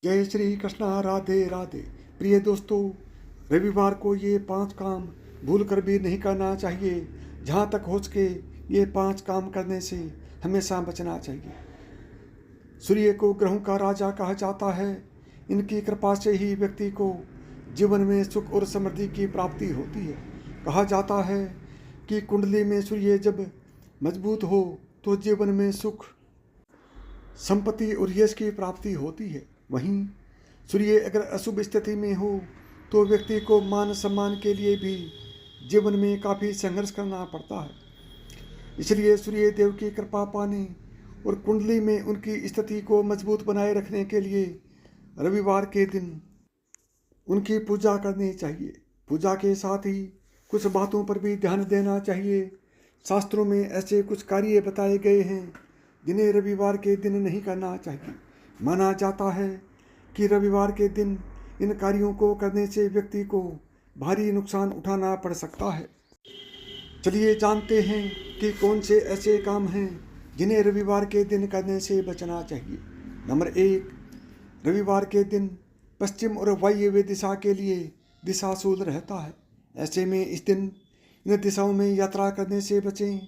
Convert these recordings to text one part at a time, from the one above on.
जय श्री कृष्णा, राधे राधे। प्रिय दोस्तों, रविवार को ये 5 काम भूल कर भी नहीं करना चाहिए। जहाँ तक हो सके ये 5 काम करने से हमेशा बचना चाहिए। सूर्य को ग्रहों का राजा कहा जाता है। इनकी कृपा से ही व्यक्ति को जीवन में सुख और समृद्धि की प्राप्ति होती है। कहा जाता है कि कुंडली में सूर्य जब मजबूत हो तो जीवन में सुख, संपत्ति और यश की प्राप्ति होती है। वहीं सूर्य अगर अशुभ स्थिति में हो तो व्यक्ति को मान सम्मान के लिए भी जीवन में काफ़ी संघर्ष करना पड़ता है। इसलिए सूर्य देव की कृपा पाने और कुंडली में उनकी स्थिति को मजबूत बनाए रखने के लिए रविवार के दिन उनकी पूजा करनी चाहिए। पूजा के साथ ही कुछ बातों पर भी ध्यान देना चाहिए। शास्त्रों में ऐसे कुछ कार्य बताए गए हैं जिन्हें रविवार के दिन नहीं करना चाहिए। माना जाता है कि रविवार के दिन इन कार्यों को करने से व्यक्ति को भारी नुकसान उठाना पड़ सकता है। चलिए जानते हैं कि कौन से ऐसे काम हैं जिन्हें रविवार के दिन करने से बचना चाहिए। नंबर 1, रविवार के दिन पश्चिम और वायव्य दिशा के लिए दिशाशूल रहता है। ऐसे में इस दिन इन दिशाओं में यात्रा करने से बचें।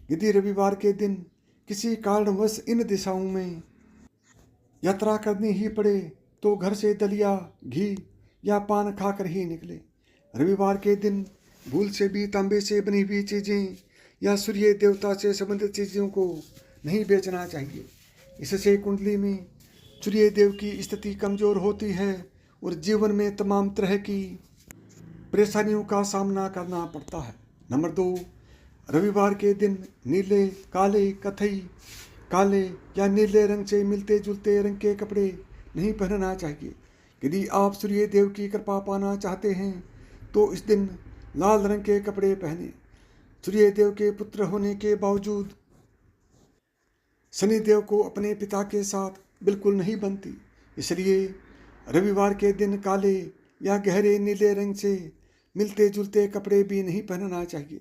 यदि रविवार के दिन किसी कारणवश इन दिशाओं में यात्रा करनी ही पड़े तो घर से दलिया, घी या पान खाकर ही निकले। रविवार के दिन भूल से भी तांबे से बनी हुई चीज़ें या सूर्य देवता से संबंधित चीज़ों को नहीं बेचना चाहिए। इससे कुंडली में सूर्य देव की स्थिति कमज़ोर होती है और जीवन में तमाम तरह की परेशानियों का सामना करना पड़ता है। नंबर 2, रविवार के दिन नीले, काले, कथई, काले या नीले रंग से मिलते जुलते रंग के कपड़े नहीं पहनना चाहिए। यदि आप सूर्य देव की कृपा पाना चाहते हैं तो इस दिन लाल रंग के कपड़े पहने। सूर्य देव के पुत्र होने के बावजूद शनिदेव को अपने पिता के साथ बिल्कुल नहीं बनती। इसलिए रविवार के दिन काले या गहरे नीले रंग से मिलते जुलते कपड़े भी नहीं पहनना चाहिए।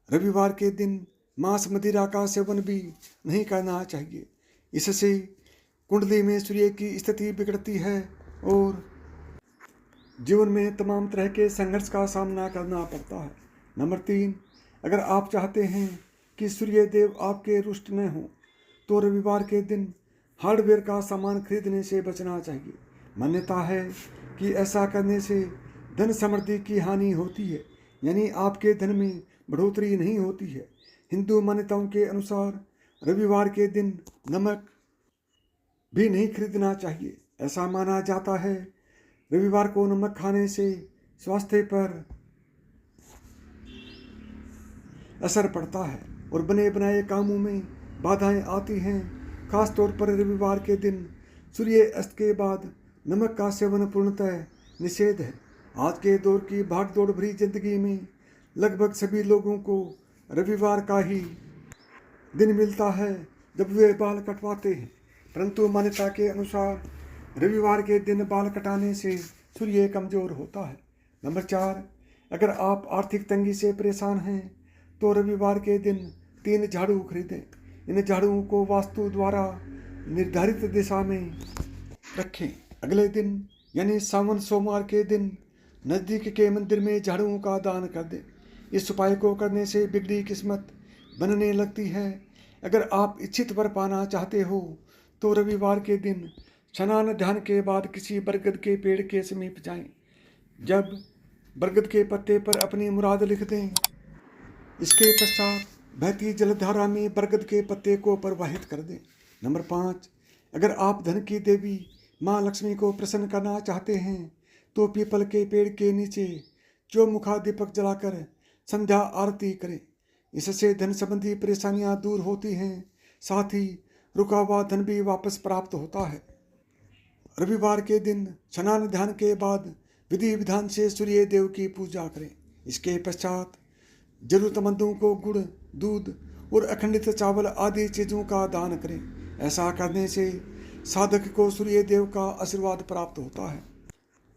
रविवार के दिन मांस मदिरा का सेवन भी नहीं करना चाहिए। इससे कुंडली में सूर्य की स्थिति बिगड़ती है और जीवन में तमाम तरह के संघर्ष का सामना करना पड़ता है। नंबर 3, अगर आप चाहते हैं कि सूर्य देव आपके रुष्ट न हो तो रविवार के दिन हार्डवेयर का सामान खरीदने से बचना चाहिए। मान्यता है कि ऐसा करने से धन समृद्धि की हानि होती है, यानी आपके धन में बढ़ोतरी नहीं होती है। हिंदू मान्यताओं के अनुसार रविवार के दिन नमक भी नहीं खरीदना चाहिए। ऐसा माना जाता है रविवार को नमक खाने से स्वास्थ्य पर असर पड़ता है और बने बनाए कामों में बाधाएं आती हैं। खास तौर पर रविवार के दिन सूर्य अस्त के बाद नमक का सेवन पूर्णतः निषेध है। आज के दौर की भागदौड़ भरी जिंदगी में लगभग सभी लोगों को रविवार का ही दिन मिलता है जब वे बाल कटवाते हैं, परंतु मान्यता के अनुसार रविवार के दिन बाल कटाने से सूर्य कमज़ोर होता है। नंबर 4, अगर आप आर्थिक तंगी से परेशान हैं तो रविवार के दिन 3 झाड़ू खरीदें। इन झाड़ुओं को वास्तु द्वारा निर्धारित दिशा में रखें। अगले दिन यानी सावन सोमवार के दिन नज़दीक के मंदिर में झाड़ुओं का दान कर दें। इस उपाय को करने से बिगड़ी किस्मत बनने लगती है। अगर आप इच्छित वर पाना चाहते हो तो रविवार के दिन स्नान ध्यान के बाद किसी बरगद के पेड़ के समीप जाएं। जब बरगद के पत्ते पर अपनी मुराद लिख दें, इसके पश्चात बहती जलधारा में बरगद के पत्ते को प्रवाहित कर दें। नंबर 5, अगर आप धन की देवी माँ लक्ष्मी को प्रसन्न करना चाहते हैं तो पीपल के पेड़ के नीचे चौमुखा दीपक जलाकर संध्या आरती करें। इससे धन संबंधी परेशानियां दूर होती हैं, साथ ही रुका हुआ धन भी वापस प्राप्त होता है। रविवार के दिन स्नान ध्यान के बाद विधि विधान से सूर्य देव की पूजा करें। इसके पश्चात जरूरतमंदों को गुड़, दूध और अखंडित चावल आदि चीज़ों का दान करें। ऐसा करने से साधक को सूर्य देव का आशीर्वाद प्राप्त होता है।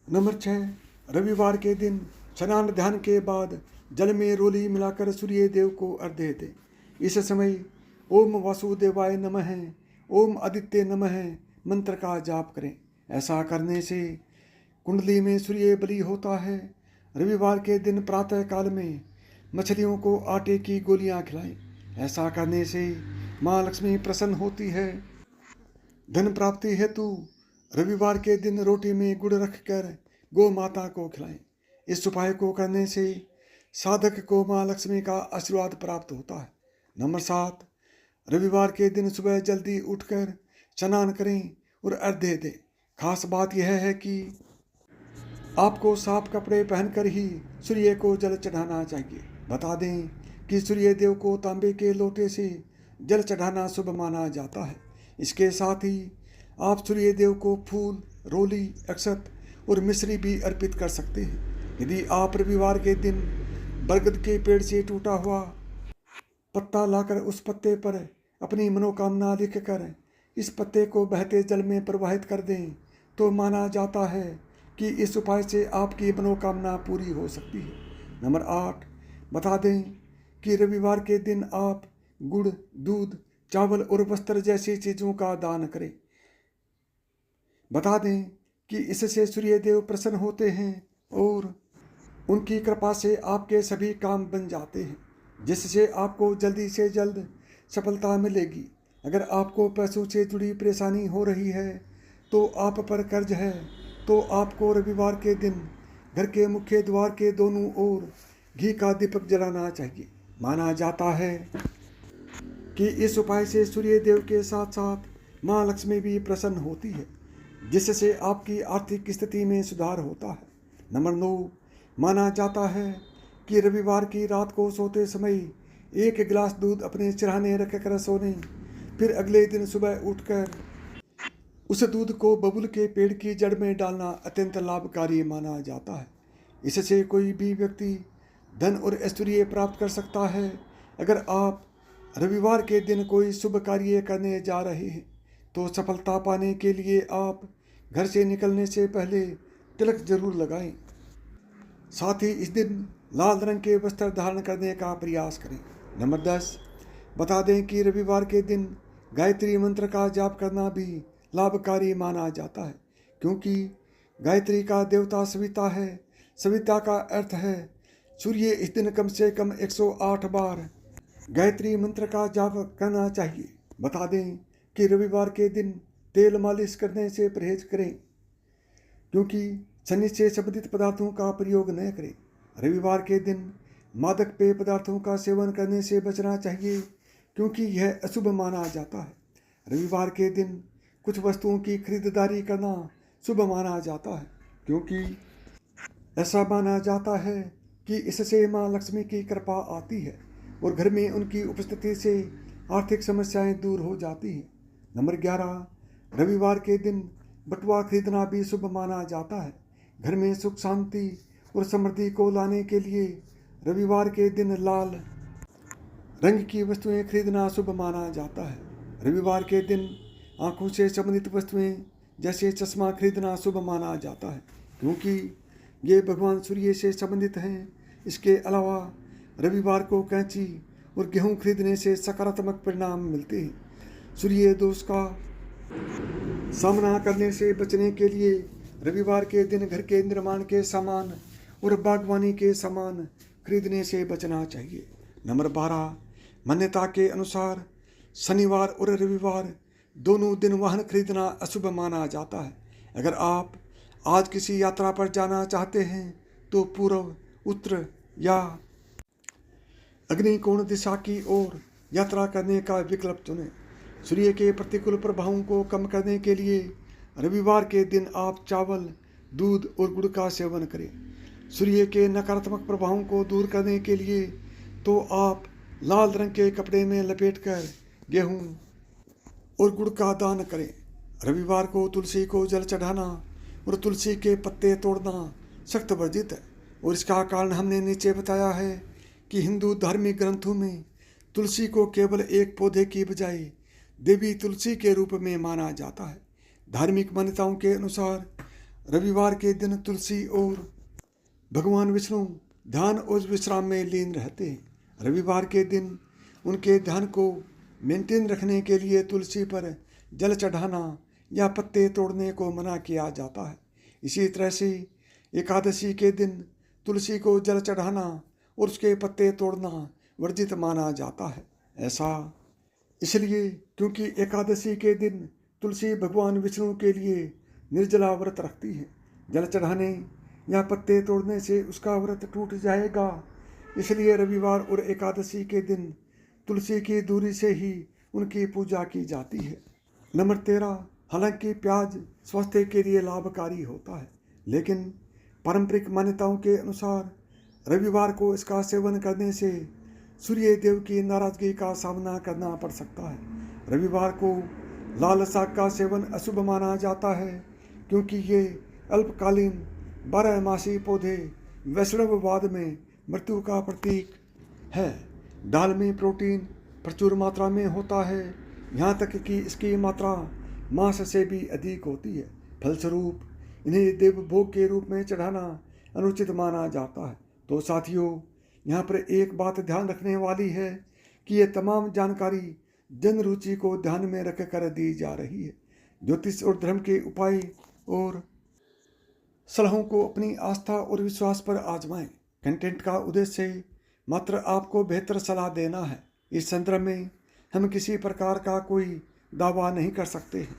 नंबर 6, रविवार के दिन स्नान ध्यान के बाद जल में रोली मिलाकर सूर्य देव को अर्घ्य दें। इस समय ओम वासुदेवाय नमः, ओम आदित्य नमः मंत्र का जाप करें। ऐसा करने से कुंडली में सूर्य बलि होता है। रविवार के दिन प्रातः काल में मछलियों को आटे की गोलियां खिलाएं। ऐसा करने से माँ लक्ष्मी प्रसन्न होती है। धन प्राप्ति हेतु रविवार के दिन रोटी में गुड़ रखकर गौ माता को खिलाएं। इस उपाय को करने से साधक को माँ लक्ष्मी का आशीर्वाद प्राप्त होता है। नंबर 7, रविवार के दिन सुबह जल्दी उठकर स्नान करें और अर्घ्य दें। खास बात यह है कि आपको साफ कपड़े पहनकर ही सूर्य को जल चढ़ाना चाहिए। बता दें कि सूर्य देव को तांबे के लोटे से जल चढ़ाना शुभ माना जाता है। इसके साथ ही आप सूर्य देव को फूल, रोली, अक्षत और मिश्री भी अर्पित कर सकते हैं। यदि आप रविवार के दिन बरगद के पेड़ से टूटा हुआ पत्ता लाकर उस पत्ते पर अपनी मनोकामना लिखकर इस पत्ते को बहते जल में प्रवाहित कर दें तो माना जाता है कि इस उपाय से आपकी मनोकामना पूरी हो सकती है। नंबर 8, बता दें कि रविवार के दिन आप गुड़, दूध, चावल और वस्त्र जैसी चीज़ों का दान करें। बता दें कि इससे सूर्य देव प्रसन्न होते हैं और उनकी कृपा से आपके सभी काम बन जाते हैं, जिससे आपको जल्दी से जल्द सफलता मिलेगी। अगर आपको पैसों से जुड़ी परेशानी हो रही है, तो आप पर कर्ज है, तो आपको रविवार के दिन घर के मुख्य द्वार के दोनों ओर घी का दीपक जलाना चाहिए। माना जाता है कि इस उपाय से सूर्य देव के साथ साथ माँ लक्ष्मी भी प्रसन्न होती है, जिससे आपकी आर्थिक स्थिति में सुधार होता है। नंबर 9, माना जाता है कि रविवार की रात को सोते समय 1 गिलास दूध अपने सिरहाने रखकर सोने, फिर अगले दिन सुबह उठकर उस दूध को बबूल के पेड़ की जड़ में डालना अत्यंत लाभकारी माना जाता है। इससे कोई भी व्यक्ति धन और ऐश्वर्य प्राप्त कर सकता है। अगर आप रविवार के दिन कोई शुभ कार्य करने जा रहे हैं, तो सफलता पाने के लिए आप घर से निकलने से पहले तिलक जरूर लगाएं। साथ ही इस दिन लाल रंग के वस्त्र धारण करने का प्रयास करें। नंबर 10, बता दें कि रविवार के दिन गायत्री मंत्र का जाप करना भी लाभकारी माना जाता है, क्योंकि गायत्री का देवता सविता है। सविता का अर्थ है सूर्य। इस दिन कम से कम 108 बार गायत्री मंत्र का जाप करना चाहिए। बता दें कि रविवार के दिन तेल मालिश करने से परहेज करें, क्योंकि शनि से संबंधित पदार्थों का प्रयोग न करें। रविवार के दिन मादक पेय पदार्थों का सेवन करने से बचना चाहिए, क्योंकि यह अशुभ माना जाता है। रविवार के दिन कुछ वस्तुओं की खरीदारी करना शुभ माना जाता है, क्योंकि ऐसा माना जाता है कि इससे माँ लक्ष्मी की कृपा आती है और घर में उनकी उपस्थिति से आर्थिक समस्याएं दूर हो जाती हैं। नंबर 11, रविवार के दिन बटुआ खरीदना भी शुभ माना जाता है। घर में सुख शांति और समृद्धि को लाने के लिए रविवार के दिन लाल रंग की वस्तुएं खरीदना शुभ माना जाता है। रविवार के दिन आंखों से संबंधित वस्तुएं जैसे चश्मा खरीदना शुभ माना जाता है, क्योंकि ये भगवान सूर्य से संबंधित हैं। इसके अलावा रविवार को कैंची और गेहूं खरीदने से सकारात्मक परिणाम मिलते हैं। सूर्य दोष का सामना करने से बचने के लिए रविवार के दिन घर के निर्माण के सामान और बागवानी के सामान खरीदने से बचना चाहिए। नंबर 12, मान्यता के अनुसार शनिवार और रविवार दोनों दिन वाहन खरीदना अशुभ माना जाता है। अगर आप आज किसी यात्रा पर जाना चाहते हैं, तो पूर्व, उत्तर या अग्निकोण दिशा की ओर यात्रा करने का विकल्प चुनें। सूर्य के प्रतिकूल प्रभावों को कम करने के लिए रविवार के दिन आप चावल, दूध और गुड़ का सेवन करें। सूर्य के नकारात्मक प्रभावों को दूर करने के लिए तो आप लाल रंग के कपड़े में लपेटकर गेहूं और गुड़ का दान करें। रविवार को तुलसी को जल चढ़ाना और तुलसी के पत्ते तोड़ना सख्त वर्जित है, और इसका कारण हमने नीचे बताया है कि हिंदू धार्मिक ग्रंथों में तुलसी को केवल एक पौधे की बजाय देवी तुलसी के रूप में माना जाता है। धार्मिक मान्यताओं के अनुसार रविवार के दिन तुलसी और भगवान विष्णु ध्यान और विश्राम में लीन रहते हैं। रविवार के दिन उनके ध्यान को मेंटेन रखने के लिए तुलसी पर जल चढ़ाना या पत्ते तोड़ने को मना किया जाता है। इसी तरह से एकादशी के दिन तुलसी को जल चढ़ाना और उसके पत्ते तोड़ना वर्जित माना जाता है। ऐसा इसलिए क्योंकि एकादशी के दिन तुलसी भगवान विष्णु के लिए निर्जला व्रत रखती है। जल चढ़ाने या पत्ते तोड़ने से उसका व्रत टूट जाएगा। इसलिए रविवार और एकादशी के दिन तुलसी की दूरी से ही उनकी पूजा की जाती है। नंबर 13, हालांकि प्याज स्वास्थ्य के लिए लाभकारी होता है, लेकिन पारंपरिक मान्यताओं के अनुसार रविवार को इसका सेवन करने से सूर्य देव की नाराजगी का सामना करना पड़ सकता है। रविवार को लाल साग का सेवन अशुभ माना जाता है, क्योंकि ये अल्पकालीन 12 मासी पौधे वैष्णववाद में मृत्यु का प्रतीक है। दाल में प्रोटीन प्रचुर मात्रा में होता है, यहाँ तक कि इसकी मात्रा मांस से भी अधिक होती है। फलस्वरूप इन्हें देव भोग के रूप में चढ़ाना अनुचित माना जाता है। तो साथियों, यहाँ पर एक बात ध्यान रखने वाली है कि ये तमाम जानकारी जन रुचि को ध्यान में रख कर दी जा रही है। ज्योतिष और धर्म के उपाय और सलाहों को अपनी आस्था और विश्वास पर आजमाएं। कंटेंट का उद्देश्य मात्र आपको बेहतर सलाह देना है। इस संदर्भ में हम किसी प्रकार का कोई दावा नहीं कर सकते हैं।